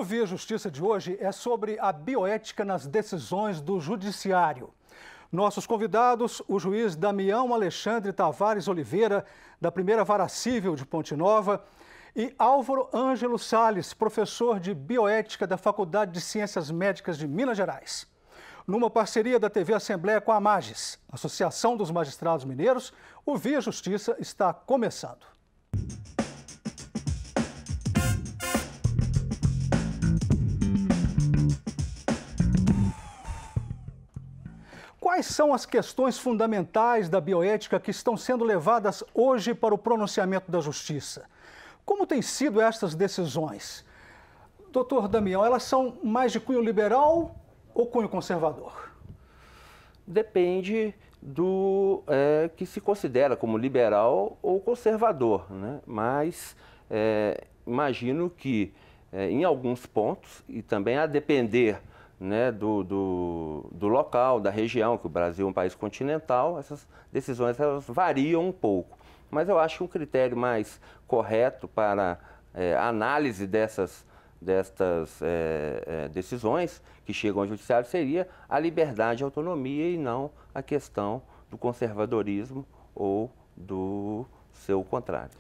O Via Justiça de hoje é sobre a bioética nas decisões do Judiciário. Nossos convidados, o juiz Damião Alexandre Tavares Oliveira, da Primeira Vara Cível de Ponte Nova, e Álvaro Ângelo Salles, professor de bioética da Faculdade de Ciências Médicas de Minas Gerais. Numa parceria da TV Assembleia com a Magis, Associação dos Magistrados Mineiros, o Via Justiça está começando. Quais são as questões fundamentais da bioética que estão sendo levadas hoje para o pronunciamento da Justiça? Como têm sido estas decisões? Doutor Damião, elas são mais de cunho liberal ou cunho conservador? Depende do que se considera como liberal ou conservador, né? Mas imagino que em alguns pontos, e também a depender, né, do local, da região, que o Brasil é um país continental, essas decisões elas variam um pouco. Mas eu acho que um critério mais correto para a análise destas decisões que chegam ao judiciário seria a liberdade e a autonomia e não a questão do conservadorismo ou do seu contrário.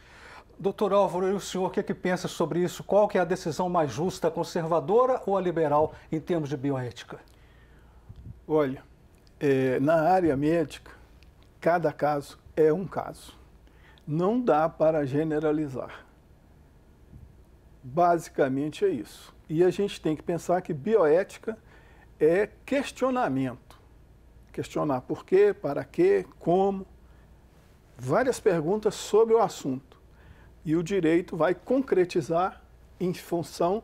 Doutor Álvaro, e o senhor o que é que pensa sobre isso? Qual que é a decisão mais justa, a conservadora ou a liberal em termos de bioética? Olha, na área médica, cada caso é um caso. Não dá para generalizar. Basicamente é isso. E a gente tem que pensar que bioética é questionamento. Questionar por quê, para quê, como. Várias perguntas sobre o assunto. E o direito vai concretizar em função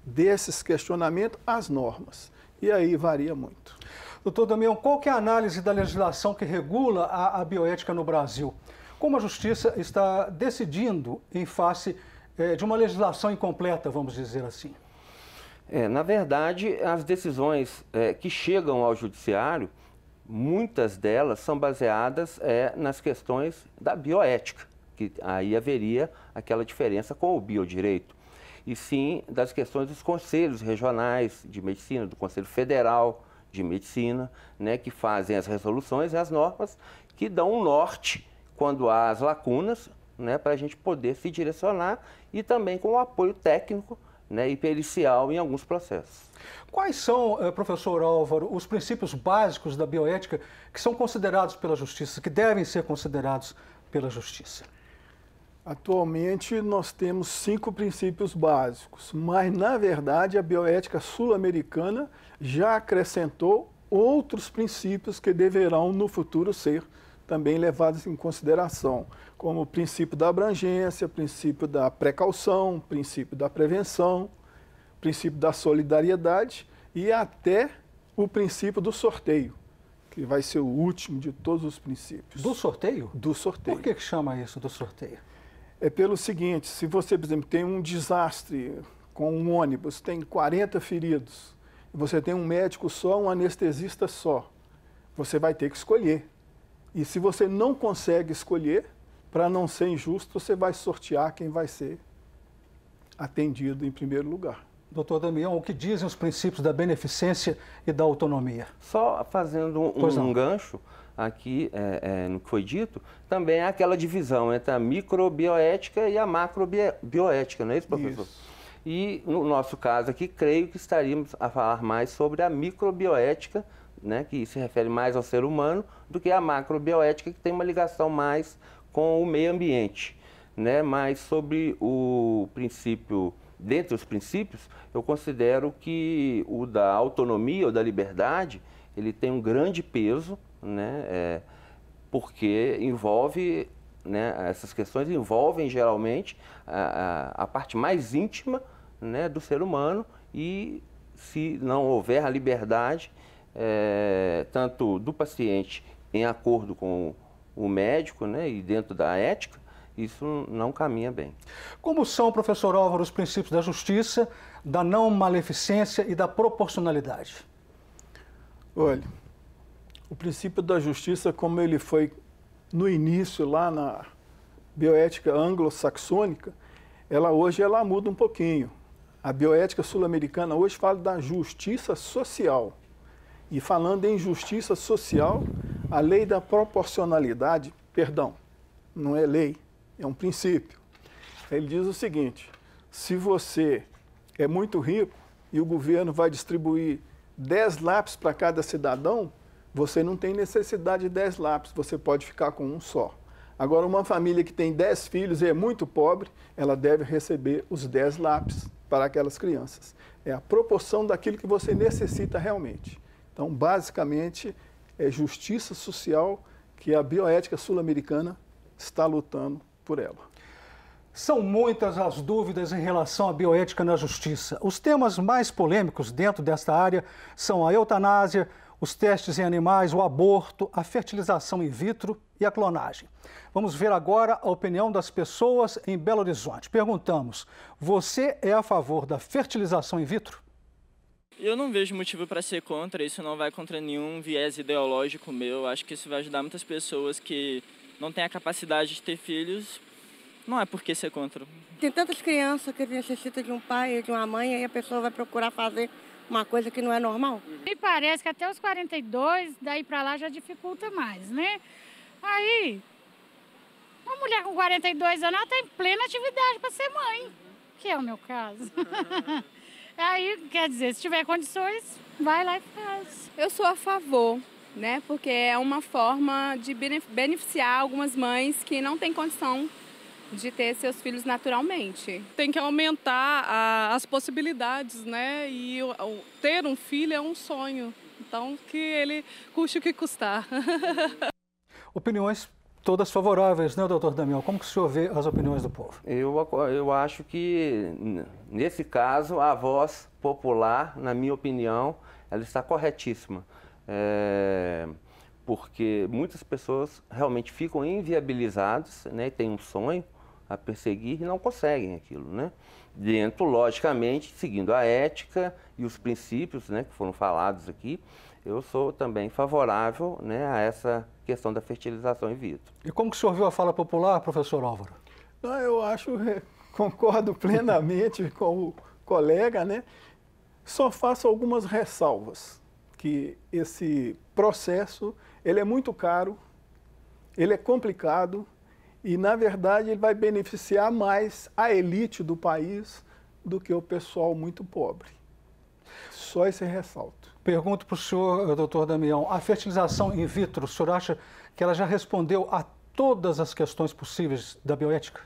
desses questionamentos as normas. E aí varia muito. Doutor Damião, qual que é a análise da legislação que regula a bioética no Brasil? Como a Justiça está decidindo em face de uma legislação incompleta, vamos dizer assim? Na verdade, as decisões que chegam ao Judiciário, muitas delas são baseadas nas questões da bioética, que aí haveria aquela diferença com o biodireito, e sim das questões dos conselhos regionais de medicina, do Conselho Federal de Medicina, né, que fazem as resoluções e as normas que dão um norte quando há as lacunas, né, para a gente poder se direcionar e também com o apoio técnico, né, e pericial em alguns processos. Quais são, professor Álvaro, os princípios básicos da bioética que são considerados pela Justiça, que devem ser considerados pela Justiça? Atualmente nós temos 5 princípios básicos, mas na verdade a bioética sul-americana já acrescentou outros princípios que deverão no futuro ser também levados em consideração, como o princípio da abrangência, princípio da precaução, princípio da prevenção, princípio da solidariedade e até o princípio do sorteio, que vai ser o último de todos os princípios. Do sorteio? Do sorteio. Por que chama isso do sorteio? É pelo seguinte, se você, por exemplo, tem um desastre com um ônibus, tem 40 feridos, e você tem um médico só, um anestesista só, você vai ter que escolher. E se você não consegue escolher, para não ser injusto, você vai sortear quem vai ser atendido em primeiro lugar. Doutor Damião, o que dizem os princípios da beneficência e da autonomia? Só fazendo um gancho aqui no que foi dito, também é aquela divisão entre a microbioética e a macrobioética, não é isso, professor? Isso. E no nosso caso aqui, creio que estaríamos a falar mais sobre a microbioética, né, que se refere mais ao ser humano, do que a macrobioética, que tem uma ligação mais com o meio ambiente, né? Mas sobre o princípio, dentre os princípios, eu considero que o da autonomia ou da liberdade, ele tem um grande peso, né? Porque envolve, né, essas questões envolvem geralmente a parte mais íntima, né, do ser humano, e se não houver a liberdade, tanto do paciente em acordo com o médico, né, e dentro da ética, isso não caminha bem. Como são, professor Álvaro, os princípios da justiça, da não maleficência e da proporcionalidade? Olha, o princípio da justiça, como ele foi no início lá na bioética anglo-saxônica, hoje ela muda um pouquinho. A bioética sul-americana hoje fala da justiça social. E falando em justiça social, a lei da proporcionalidade, perdão, não é lei, é um princípio. Ele diz o seguinte: se você é muito rico e o governo vai distribuir 10 lápis para cada cidadão, você não tem necessidade de 10 lápis, você pode ficar com um só. Agora, uma família que tem 10 filhos e é muito pobre, ela deve receber os 10 lápis para aquelas crianças. É a proporção daquilo que você necessita realmente. Então, basicamente, é justiça social que a bioética sul-americana está lutando por ela. São muitas as dúvidas em relação à bioética na justiça. Os temas mais polêmicos dentro desta área são a eutanásia, os testes em animais, o aborto, a fertilização in vitro e a clonagem. Vamos ver agora a opinião das pessoas em Belo Horizonte. Perguntamos: você é a favor da fertilização in vitro? Eu não vejo motivo para ser contra, isso não vai contra nenhum viés ideológico meu. Acho que isso vai ajudar muitas pessoas que não têm a capacidade de ter filhos. Não é por que ser contra. Tem tantas crianças que necessitam de um pai e de uma mãe, e a pessoa vai procurar fazer uma coisa que não é normal. Me parece que até os 42, daí para lá já dificulta mais, né? Aí, uma mulher com 42 anos, ela está em plena atividade para ser mãe, que é o meu caso. Aí, quer dizer, se tiver condições, vai lá e faz. Eu sou a favor, né? Porque é uma forma de beneficiar algumas mães que não têm condição de ter seus filhos naturalmente. Tem que aumentar as possibilidades, né? E ter um filho é um sonho. Então, que ele custe o que custar. Opiniões todas favoráveis, né, doutor Damião? Como que o senhor vê as opiniões do povo? Eu acho que, nesse caso, a voz popular, na minha opinião, ela está corretíssima. Porque muitas pessoas realmente ficam inviabilizadas, né, têm um sonho a perseguir e não conseguem aquilo, né? Dentro, logicamente, seguindo a ética e os princípios, né, que foram falados aqui, eu sou também favorável, né, a essa questão da fertilização in vitro. E como que o senhor viu a fala popular, professor Álvaro? Não, eu acho, concordo plenamente com o colega, né? Só faço algumas ressalvas, que esse processo, ele é muito caro, ele é complicado e, na verdade, ele vai beneficiar mais a elite do país do que o pessoal muito pobre. Só esse ressalto. Pergunto para o senhor, doutor Damião, a fertilização in vitro, o senhor acha que ela já respondeu a todas as questões possíveis da bioética?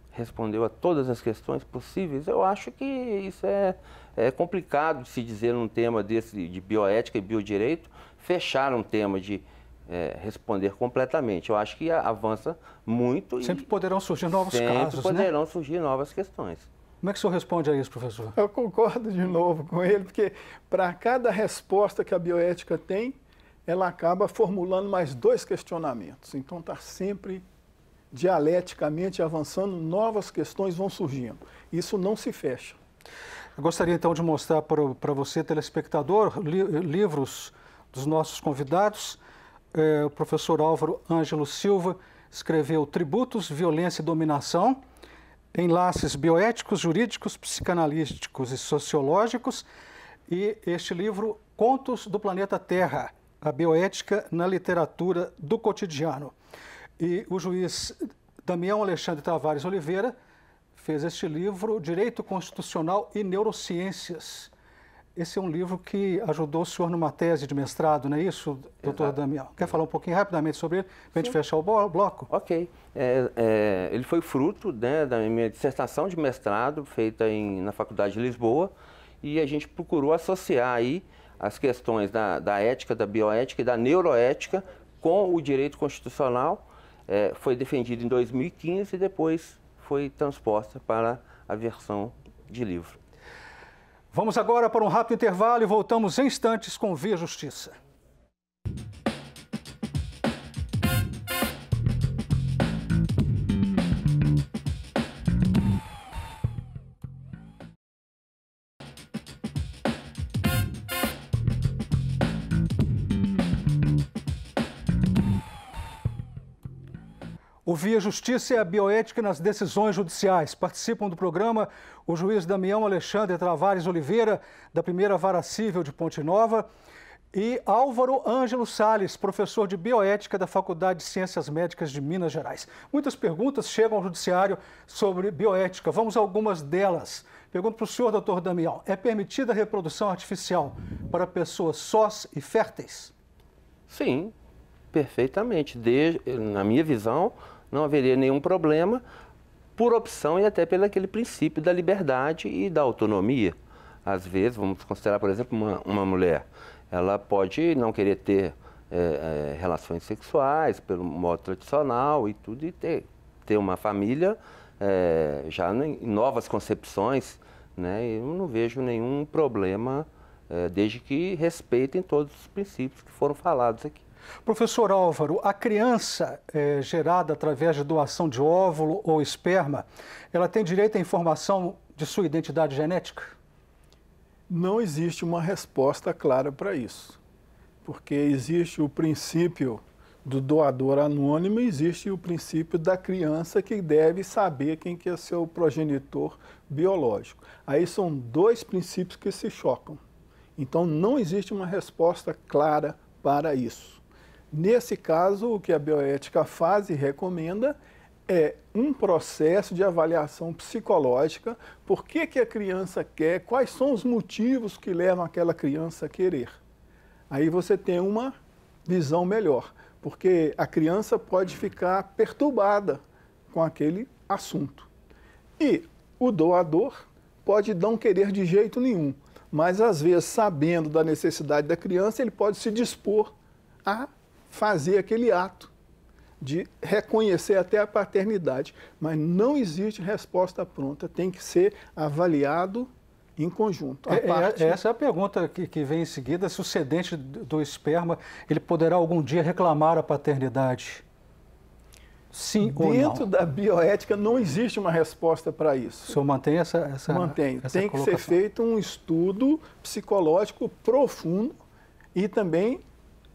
Respondeu a todas as questões possíveis? Eu acho que isso é complicado de se dizer num tema desse de bioética e biodireito, fechar um tema de responder completamente. Eu acho que avança muito. Sempre poderão surgir novos casos, sempre poderão surgir novas questões. Como é que o senhor responde a isso, professor? Eu concordo de novo com ele, porque para cada resposta que a bioética tem, ela acaba formulando mais 2 questionamentos. Então está sempre dialeticamente avançando, novas questões vão surgindo. Isso não se fecha. Eu gostaria então de mostrar para você, telespectador, livros dos nossos convidados. O professor Álvaro Ângelo Silva escreveu Tributos, Violência e Dominação, Enlaces Bioéticos, Jurídicos, Psicanalísticos e Sociológicos, e este livro, Contos do Planeta Terra, a Bioética na Literatura do Cotidiano. E o juiz Damião Alexandre Tavares Oliveira fez este livro, Direito Constitucional e Neurociências. Esse é um livro que ajudou o senhor numa tese de mestrado, não é isso, doutor Damião? Quer falar um pouquinho rapidamente sobre ele, para a gente fechar o bloco? Ok. Ele foi fruto, né, da minha dissertação de mestrado, feita na Faculdade de Lisboa, e a gente procurou associar aí as questões da ética, da bioética e da neuroética com o direito constitucional. Foi defendido em 2015 e depois foi transposta para a versão de livro. Vamos agora para um rápido intervalo e voltamos em instantes com Via Justiça. Ouvir a justiça e a bioética nas decisões judiciais. Participam do programa o juiz Damião Alexandre Tavares Oliveira, da primeira Vara Cível de Ponte Nova, e Álvaro Ângelo Salles, professor de bioética da Faculdade de Ciências Médicas de Minas Gerais. Muitas perguntas chegam ao judiciário sobre bioética. Vamos a algumas delas. Pergunto para o senhor, doutor Damião, é permitida a reprodução artificial para pessoas sós e férteis? Sim, perfeitamente. Na minha visão, não haveria nenhum problema, por opção e até pelo aquele princípio da liberdade e da autonomia. Às vezes, vamos considerar, por exemplo, uma mulher, ela pode não querer ter relações sexuais pelo modo tradicional e tudo, e ter uma família já em novas concepções, né? Eu não vejo nenhum problema, desde que respeitem todos os princípios que foram falados aqui. Professor Álvaro, a criança gerada através de doação de óvulo ou esperma, ela tem direito à informação de sua identidade genética? Não existe uma resposta clara para isso, porque existe o princípio do doador anônimo e existe o princípio da criança que deve saber quem que é seu progenitor biológico. Aí são dois princípios que se chocam. Então não existe uma resposta clara para isso. Nesse caso, o que a bioética faz e recomenda é um processo de avaliação psicológica, por que a criança quer, quais são os motivos que levam aquela criança a querer. Aí você tem uma visão melhor, porque a criança pode ficar perturbada com aquele assunto. E o doador pode não querer de jeito nenhum, mas às vezes, sabendo da necessidade da criança, ele pode se dispor a fazer aquele ato de reconhecer até a paternidade, mas não existe resposta pronta, tem que ser avaliado em conjunto. Essa é a pergunta que vem em seguida, se o cedente do esperma, ele poderá algum dia reclamar a paternidade? Sim ou não? Dentro da bioética não existe uma resposta para isso. O senhor mantém essa Mantém. Essa tem que colocação. ser feito um estudo psicológico profundo e também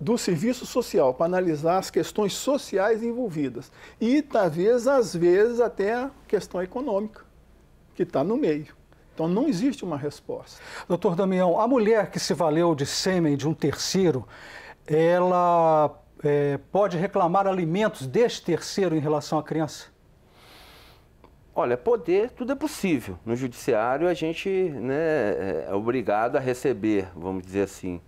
do serviço social, para analisar as questões sociais envolvidas. E, talvez, às vezes, até a questão econômica, que está no meio. Então, não existe uma resposta. Doutor Damião, a mulher que se valeu de sêmen de um terceiro, ela pode reclamar alimentos deste terceiro em relação à criança? Olha, tudo é possível. No judiciário, a gente, né, é obrigado a receber, vamos dizer assim,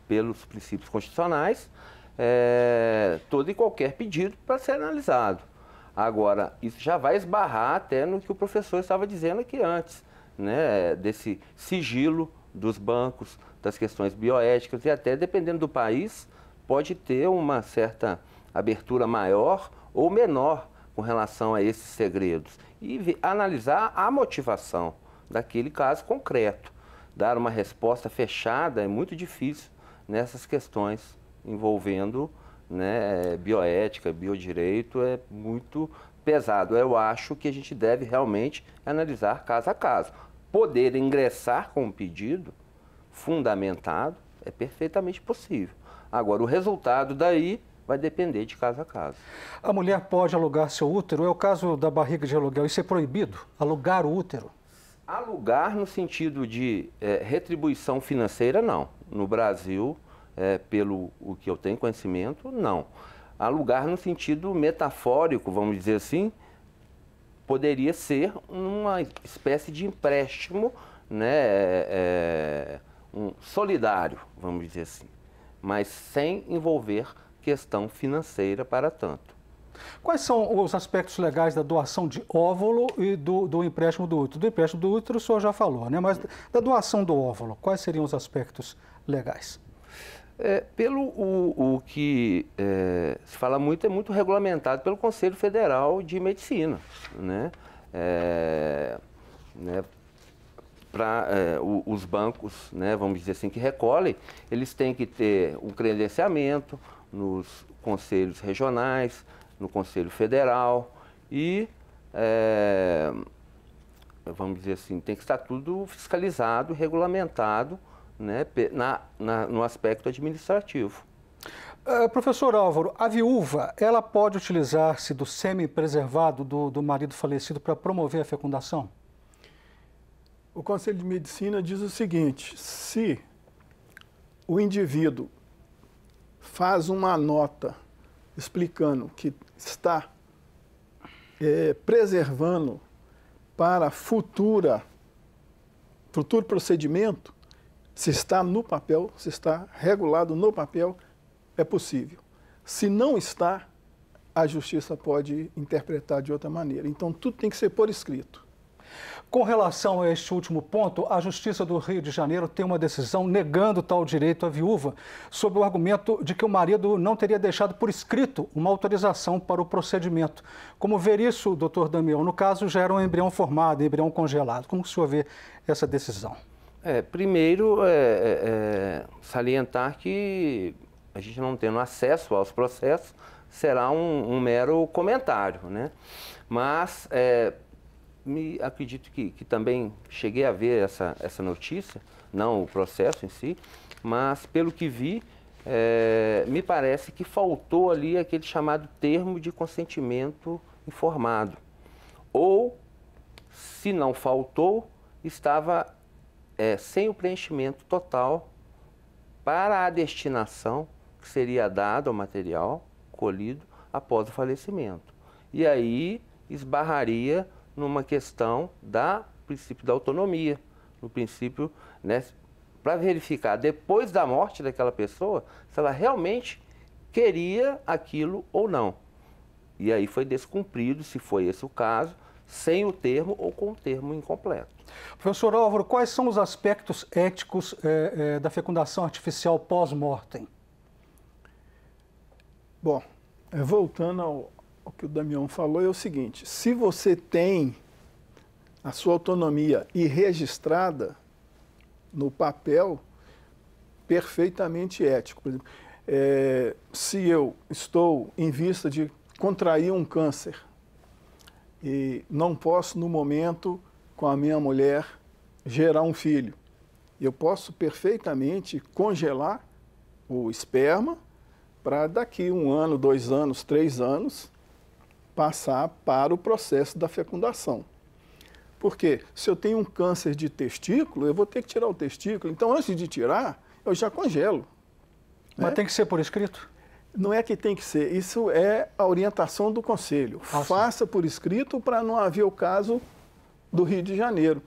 pelos princípios constitucionais, todo e qualquer pedido para ser analisado. Agora, isso já vai esbarrar até no que o professor estava dizendo aqui antes, né, desse sigilo dos bancos, das questões bioéticas, e até, dependendo do país, pode ter uma certa abertura maior ou menor com relação a esses segredos. E analisar a motivação daquele caso concreto. Dar uma resposta fechada é muito difícil nessas questões envolvendo, né, bioética, biodireito, é muito pesado. Eu acho que a gente deve realmente analisar caso a caso. Poder ingressar com um pedido fundamentado é perfeitamente possível. Agora, o resultado daí vai depender de caso a caso. A mulher pode alugar seu útero? É o caso da barriga de aluguel. Isso é proibido? Alugar o útero? Alugar no sentido de retribuição financeira, não. No Brasil, pelo o que eu tenho conhecimento, não. Alugar no sentido metafórico, vamos dizer assim, poderia ser uma espécie de empréstimo, né, solidário, vamos dizer assim, mas sem envolver questão financeira para tanto. Quais são os aspectos legais da doação de óvulo e do empréstimo do útero? Do empréstimo do útero o senhor já falou, né? Mas da doação do óvulo, quais seriam os aspectos legais? O que se fala muito, é muito regulamentado pelo Conselho Federal de Medicina, né? Para os bancos, né, vamos dizer assim, que recolhem, eles têm que ter um credenciamento nos conselhos regionais, no Conselho Federal e, vamos dizer assim, tem que estar tudo fiscalizado, regulamentado, né, no aspecto administrativo. Professor Álvaro, a viúva, ela pode utilizar-se do sêmen preservado do marido falecido para promover a fecundação? O Conselho de Medicina diz o seguinte: se o indivíduo faz uma nota explicando que está preservando para futuro procedimento, se está no papel, se está regulado no papel, é possível. Se não está, a justiça pode interpretar de outra maneira. Então, tudo tem que ser por escrito. Com relação a este último ponto, a Justiça do Rio de Janeiro tem uma decisão negando tal direito à viúva, sob o argumento de que o marido não teria deixado por escrito uma autorização para o procedimento. Como ver isso, doutor Damião? No caso, já era um embrião formado, embrião congelado. Como o senhor vê essa decisão? Primeiro, salientar que a gente não tendo acesso aos processos, será um mero comentário, né? Mas acredito que também cheguei a ver essa notícia, não o processo em si, mas pelo que vi, me parece que faltou ali aquele chamado termo de consentimento informado. Ou, se não faltou, estava sem o preenchimento total para a destinação que seria dado ao material colhido após o falecimento. E aí esbarraria numa questão do princípio da autonomia, no princípio, né, para verificar depois da morte daquela pessoa se ela realmente queria aquilo ou não. E aí foi descumprido, se foi esse o caso, sem o termo ou com o termo incompleto. Professor Álvaro, quais são os aspectos éticos da fecundação artificial pós-mortem? Bom, voltando ao que o Damião falou, é o seguinte: se você tem a sua autonomia e registrada no papel, perfeitamente ético. Por exemplo, se eu estou em vista de contrair um câncer e não posso, no momento, com a minha mulher, gerar um filho, eu posso perfeitamente congelar o esperma para daqui 1 ano, 2 anos, 3 anos, passar para o processo da fecundação. Porque se eu tenho um câncer de testículo, eu vou ter que tirar o testículo. Então, antes de tirar, eu já congelo. Mas tem que ser por escrito? Não é que tem que ser. Isso é a orientação do Conselho. Faça por escrito para não haver o caso do Rio de Janeiro.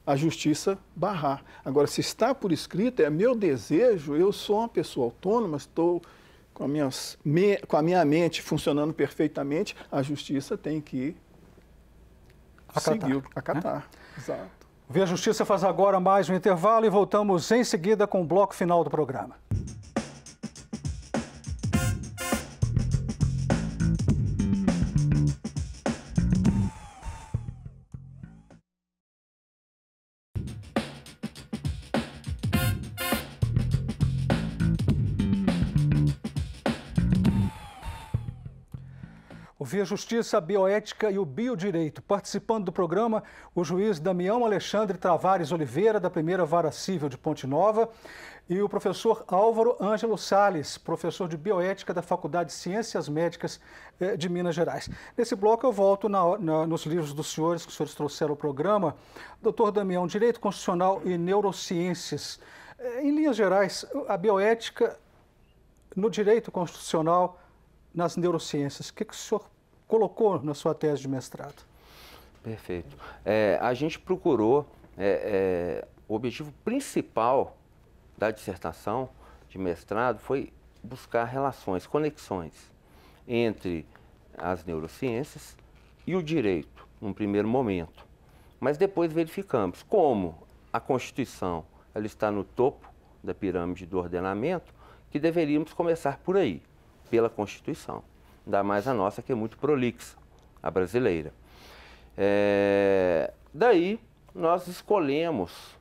A Justiça barrar. Agora, se está por escrito, é meu desejo, eu sou uma pessoa autônoma, estou com a minha mente funcionando perfeitamente, a Justiça tem que acatar. Exato. Vê a Justiça faz agora mais um intervalo e voltamos em seguida com o bloco final do programa. Via Justiça, a Bioética e o Biodireito. Participando do programa, o juiz Damião Alexandre Tavares Oliveira, da Primeira Vara Civil de Ponte Nova, e o professor Álvaro Ângelo Salles, professor de Bioética da Faculdade de Ciências Médicas de Minas Gerais. Nesse bloco eu volto nos livros dos senhores, que os senhores trouxeram ao programa. Doutor Damião, Direito Constitucional e Neurociências. Em linhas gerais, a bioética no direito constitucional, nas neurociências, o que o senhor colocou na sua tese de mestrado? Perfeito. A gente procurou, o objetivo principal da dissertação de mestrado foi buscar relações, conexões entre as neurociências e o direito, num primeiro momento. Mas depois verificamos como a Constituição ela está no topo da pirâmide do ordenamento, que deveríamos começar por aí, pela Constituição. Ainda mais a nossa, que é muito prolixa, a brasileira. Daí, nós escolhemos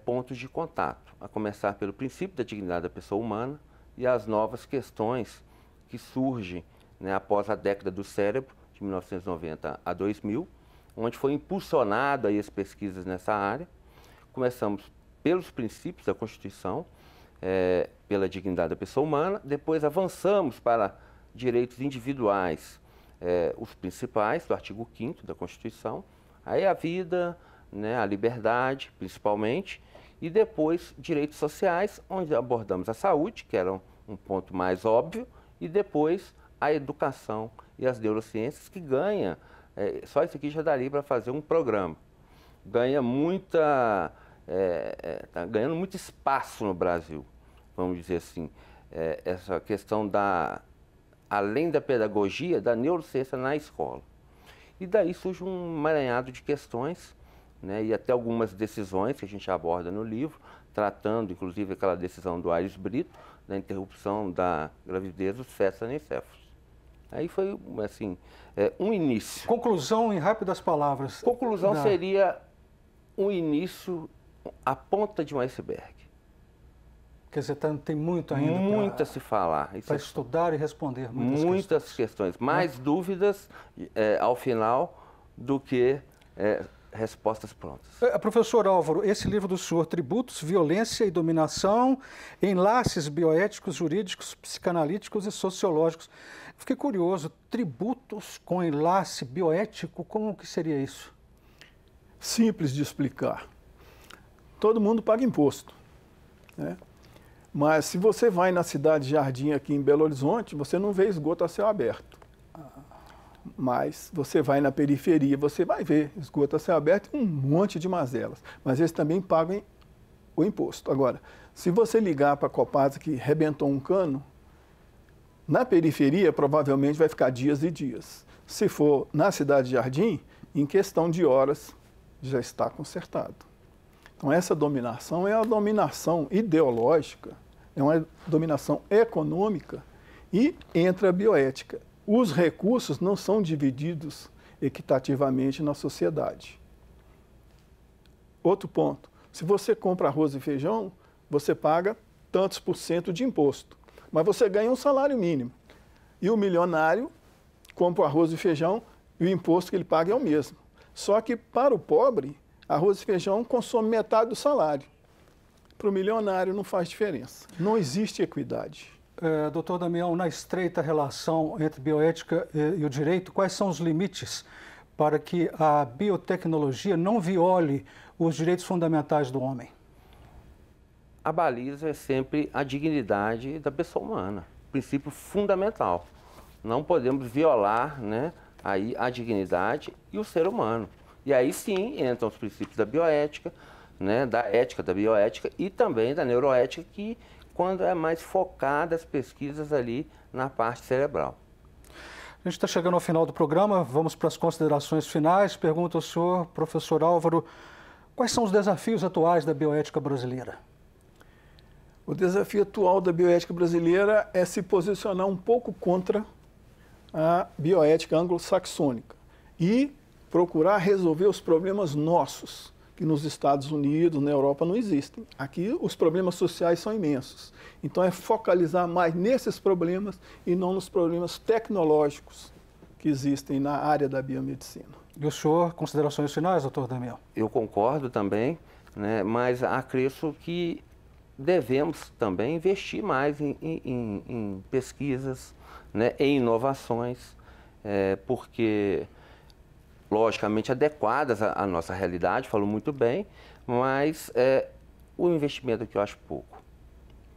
pontos de contato, a começar pelo princípio da dignidade da pessoa humana e as novas questões que surgem, né, após a década do cérebro, de 1990 a 2000, onde foi impulsionado aí as pesquisas nessa área. Começamos pelos princípios da Constituição, pela dignidade da pessoa humana, depois avançamos para direitos individuais, os principais, do artigo 5º da Constituição, aí a vida, né, a liberdade, principalmente, e depois direitos sociais, onde abordamos a saúde, que era um ponto mais óbvio, e depois a educação e as neurociências, que ganha, só isso aqui já daria para fazer um programa, ganha muita, está ganhando muito espaço no Brasil, vamos dizer assim, essa questão além da pedagogia, da neurociência na escola. E daí surge um emaranhado de questões, né, e até algumas decisões que a gente aborda no livro, tratando inclusive aquela decisão do Aires Brito, da interrupção da gravidez dos fetos anencéfalos. Aí foi, assim, um início. Conclusão em rápidas palavras. Conclusão seria um início, a ponta de um iceberg. Quer dizer, tem muito ainda muito a se falar. Para estudar e responder muitas questões. Mais dúvidas ao final do que respostas prontas. Professor Álvaro, esse livro do senhor, Tributos, Violência e Dominação, Enlaces Bioéticos, Jurídicos, Psicanalíticos e Sociológicos. Fiquei curioso, tributos com enlace bioético, como que seria isso? Simples de explicar. Todo mundo paga imposto, né? Mas se você vai na cidade Jardim aqui em Belo Horizonte, você não vê esgoto a céu aberto. Mas você vai na periferia, você vai ver esgoto a céu aberto e um monte de mazelas. Mas eles também pagam o imposto. Agora, se você ligar para a Copasa que rebentou um cano, na periferia provavelmente vai ficar dias e dias. Se for na cidade Jardim, em questão de horas já está consertado. Então essa dominação é a dominação ideológica, é uma dominação econômica e entra a bioética. Os recursos não são divididos equitativamente na sociedade. Outro ponto, se você compra arroz e feijão, você paga tantos % de imposto, mas você ganha um salário mínimo. E o milionário compra o arroz e feijão e o imposto que ele paga é o mesmo. Só que para o pobre, arroz e feijão consome metade do salário. Para o milionário não faz diferença. Não existe equidade. Doutor Damião, na estreita relação entre bioética e o direito, quais são os limites para que a biotecnologia não viole os direitos fundamentais do homem? A baliza é sempre a dignidade da pessoa humana, princípio fundamental. Não podemos violar, né, aí a dignidade e o ser humano. E aí sim entram os princípios da bioética, né, da ética, da bioética e também da neuroética, que quando é mais focada as pesquisas ali na parte cerebral. A gente está chegando ao final do programa, vamos para as considerações finais. Pergunto ao senhor, professor Álvaro, quais são os desafios atuais da bioética brasileira? O desafio atual da bioética brasileira é se posicionar um pouco contra a bioética anglo-saxônica e procurar resolver os problemas nossos, que nos Estados Unidos, na Europa não existem. Aqui os problemas sociais são imensos. Então é focalizar mais nesses problemas e não nos problemas tecnológicos que existem na área da biomedicina. E o senhor, considerações finais, doutor Damião? Eu concordo também, né, mas acresço que devemos também investir mais em pesquisas, né, em inovações, porque logicamente adequadas à nossa realidade, falou muito bem, mas o investimento que eu acho pouco.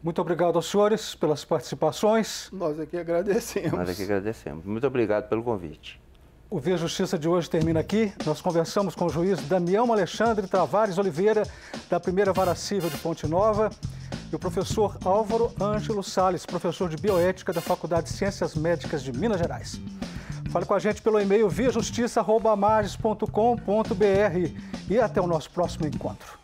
Muito obrigado aos senhores pelas participações. Nós aqui agradecemos. Nós aqui agradecemos. Muito obrigado pelo convite. O Via Justiça de hoje termina aqui. Nós conversamos com o juiz Damião Alexandre Tavares Oliveira, da Primeira Vara Civil de Ponte Nova, e o professor Álvaro Ângelo Salles, professor de Bioética da Faculdade de Ciências Médicas de Minas Gerais. Fale com a gente pelo e-mail viajustiça@amages.com.br e até o nosso próximo encontro.